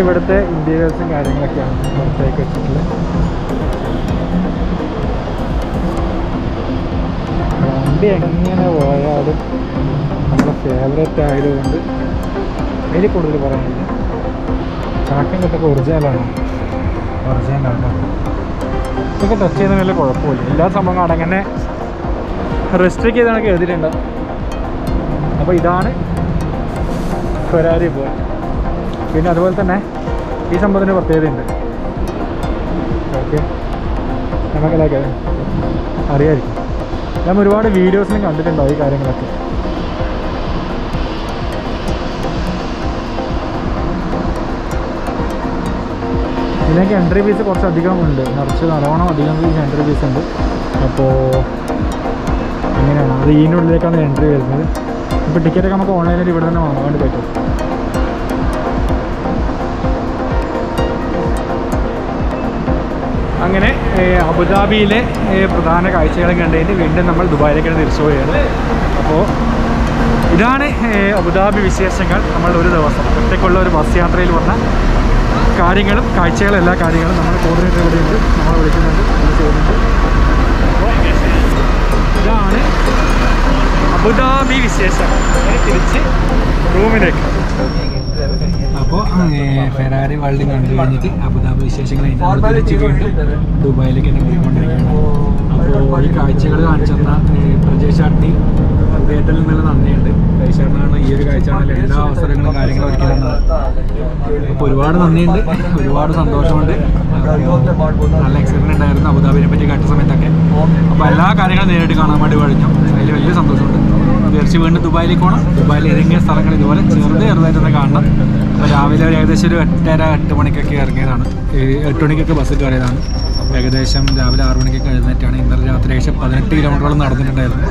ഇവിടുത്തെ ഇന്റീരിയേഴ്സും കാര്യങ്ങളൊക്കെയാണ് പുറത്തേക്ക് വെച്ചിട്ടുള്ളത്. വണ്ടി എങ്ങനെ പോയാലും നമ്മളെ ഫേവറേറ്റ് ആയതുകൊണ്ട് അതിൽ കൂടുതൽ പറയാനില്ല. ചാക്കം കെട്ടൊക്കെ ഒറിജിനലാണ്. ഇതൊക്കെ ടച്ച് ചെയ്യുന്ന വലിയ കുഴപ്പമില്ല. എല്ലാ സംഭവം അടങ്ങനെ റെസ്ട്രിക്ട് ചെയ്താണ് എഴുതിയിട്ടുണ്ട്. അപ്പോൾ ഇതാണ് ഫെറാരി ഇപ്പോൾ. പിന്നെ അതുപോലെ തന്നെ ഈ സംഭവത്തിന് പ്രത്യേകതയുണ്ട്. ഓക്കെ, നമുക്കതൊക്കെ അറിയാമായിരിക്കും. ഞാൻ ഒരുപാട് വീഡിയോസിലും കണ്ടിട്ടുണ്ടോ ഈ കാര്യങ്ങളൊക്കെ. ഇതിലേക്ക് എൻട്രി ഫീസ് കുറച്ചധികം ഉണ്ട്, നല്ലോണം അധികം എൻട്രി ഫീസ് ഉണ്ട്. അപ്പോൾ എങ്ങനെയാണ് അത് ഇതിൻ്റെ ഉള്ളിലേക്കാണ് എൻട്രി വരുന്നത്. ഇപ്പോൾ ടിക്കറ്റൊക്കെ നമുക്ക് ഓൺലൈനിൽ ഇവിടെ തന്നെ വാങ്ങാൻ വേണ്ടി പറ്റും. അങ്ങനെ അബുദാബിയിലെ പ്രധാന കാഴ്ചകളും കണ്ടതിന് വീണ്ടും നമ്മൾ ദുബായിലേക്കാണ് തിരിച്ചു പോവുകയാണ്. അപ്പോൾ ഇതാണ് അബുദാബി വിശേഷങ്ങൾ. നമ്മൾ ഒരു ദിവസം ഒറ്റയ്ക്കുള്ള ഒരു ബസ് യാത്രയിൽ വന്ന കാര്യങ്ങളും കാഴ്ചകളും എല്ലാ കാര്യങ്ങളും നമ്മൾ കോർഡിനേറ്റർ ഇവിടെയുണ്ട്, നമ്മൾ വിളിക്കുന്നുണ്ട്, നമ്മൾ ചെയ്യുന്നുണ്ട്. അപ്പോൾ ഇതാണ് അബുദാബി വിശേഷം. തിരിച്ച് റൂമിലേക്ക്. അപ്പോൾ ഫെറാറി വേൾഡ് കണ്ടു കഴിഞ്ഞിട്ട് അബുദാബി വിശേഷങ്ങൾ തിരിച്ച് വീണ്ടും ദുബായിലേക്ക് തന്നെ പോയിക്കൊണ്ടിരിക്കുകയാണ്. അപ്പോൾ ഈ കാഴ്ചകൾ കാണിച്ചെന്ന പ്രജേഷ് ചാട്ടി ഹൃദയത്തിൽ നിന്നുള്ള നന്ദിയുണ്ട്. പ്രജേഷാണ് ഈ ഒരു കാഴ്ചയാണല്ലോ എല്ലാ അവസരങ്ങളും കാര്യങ്ങളും ഒരുക്കിയിരുന്നത്. അപ്പോൾ ഒരുപാട് നന്ദിയുണ്ട്, ഒരുപാട് സന്തോഷമുണ്ട്. നല്ല എക്സൈറ്റ്മെൻറ്റ് ഉണ്ടായിരുന്നു അബുദാബിനെ പറ്റി കേട്ട സമയത്തൊക്കെ. അപ്പോൾ എല്ലാ കാര്യങ്ങളും നേരിട്ട് കാണാൻ വേണ്ടി കഴിഞ്ഞു. അതിൽ വലിയ സന്തോഷമുണ്ട്. തീർച്ചയായും വീണ്ടും ദുബായിലേക്ക് പോകണം. ദുബായിൽ ഏതെങ്കിലും സ്ഥലങ്ങൾ ഇതുപോലെ ചെറുതായിട്ടൊന്ന് കാണണം. അപ്പോൾ രാവിലെ ഒരു ഏകദേശം ഒരു 8:30 8 മണിക്കൊക്കെ ഇറങ്ങിയതാണ്. 8 മണിക്കൊക്കെ ബസ് കയറിയതാണ്. അപ്പോൾ ഏകദേശം രാവിലെ 6 മണിക്കൊക്കെ എഴുന്നേറ്റാണ്. ഇന്നലെ രാത്രി ഏകദേശം 18 കിലോമീറ്ററോളം നടന്നിട്ടുണ്ടായിരുന്നു.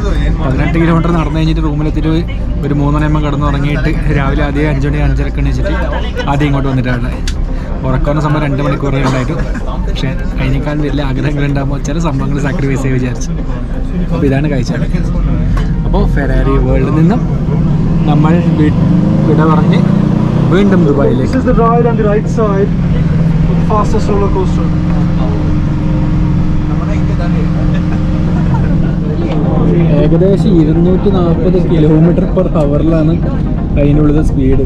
18 കിലോമീറ്റർ നടന്നു കഴിഞ്ഞിട്ട് റൂമിലെത്തിയിട്ട് ഒരു 3 മണിയാകുമ്പോൾ കിടന്ന് ഉറങ്ങിയിട്ട് രാവിലെ ആദ്യം 5 മണി 5:30 എണീച്ചിട്ട് ആദ്യം ഇങ്ങോട്ട് വന്നിട്ടാണ്. ഉറക്കുന്ന സമയം 2 മണിക്കൂറേ ഉണ്ടായിട്ടു. പക്ഷേ അതിനേക്കാൾ വലിയ ആഗ്രഹങ്ങളുണ്ടാകുമ്പോൾ ചില സംഭവങ്ങൾ സാക്രിഫൈസ് ചെയ്ത് വിചാരിച്ചു. അപ്പോൾ ഇതാണ് കാഴ്ചകൾ. അപ്പോൾ ഫെറാരി വേൾഡിൽ നിന്നും നമ്മൾ വിട പറഞ്ഞ് വീണ്ടും ദുബായിലേക്ക്. This is the ride on the right side, the fastest roller coaster. ഏകദേശം 240 കിലോമീറ്റർ പെർ ഹവറിലാണ് അതിനുള്ളത് സ്പീഡ്.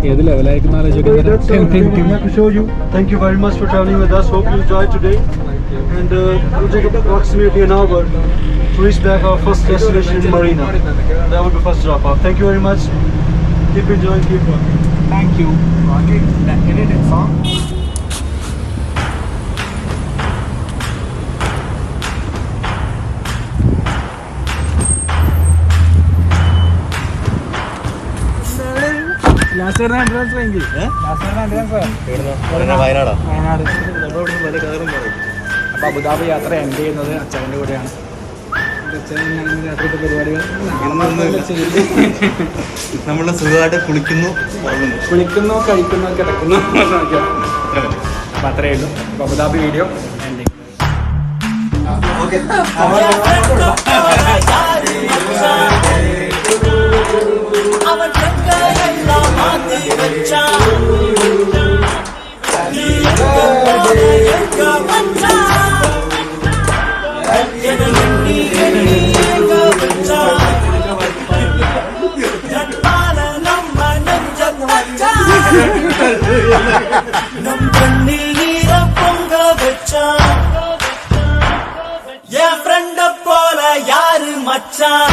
ഏത് ലെവലായിരിക്കും Okay, that's all we have to show you. Thank you very much for traveling with us. Hope you enjoyed today. And it will take approximately an hour to reach back our first destination in Marina. That will be first drop off. Thank you very much. Keep enjoying, keep walking. Thank you. Last വരുന്ന advance range വയനാടോ? Wayanad. അപ്പോൾ Abu Dhabi യാത്ര end ചെയ്യുന്നത് അച്ഛൻ്റെ കൂടെയാണ്. രാത്രിത്തെ പരിപാടികൾ നമ്മൾ സുഖമായിട്ട് കുളിക്കുന്നു, കഴിക്കുന്നു, കിടക്കുന്നു. അപ്പോൾ അത്രയേ ഉള്ളൂ. അപ്പോൾ അബുദാബി വീഡിയോ എൻഡിങ്. என் ஃப்ரெண்ட போல யாரு மச்சான்.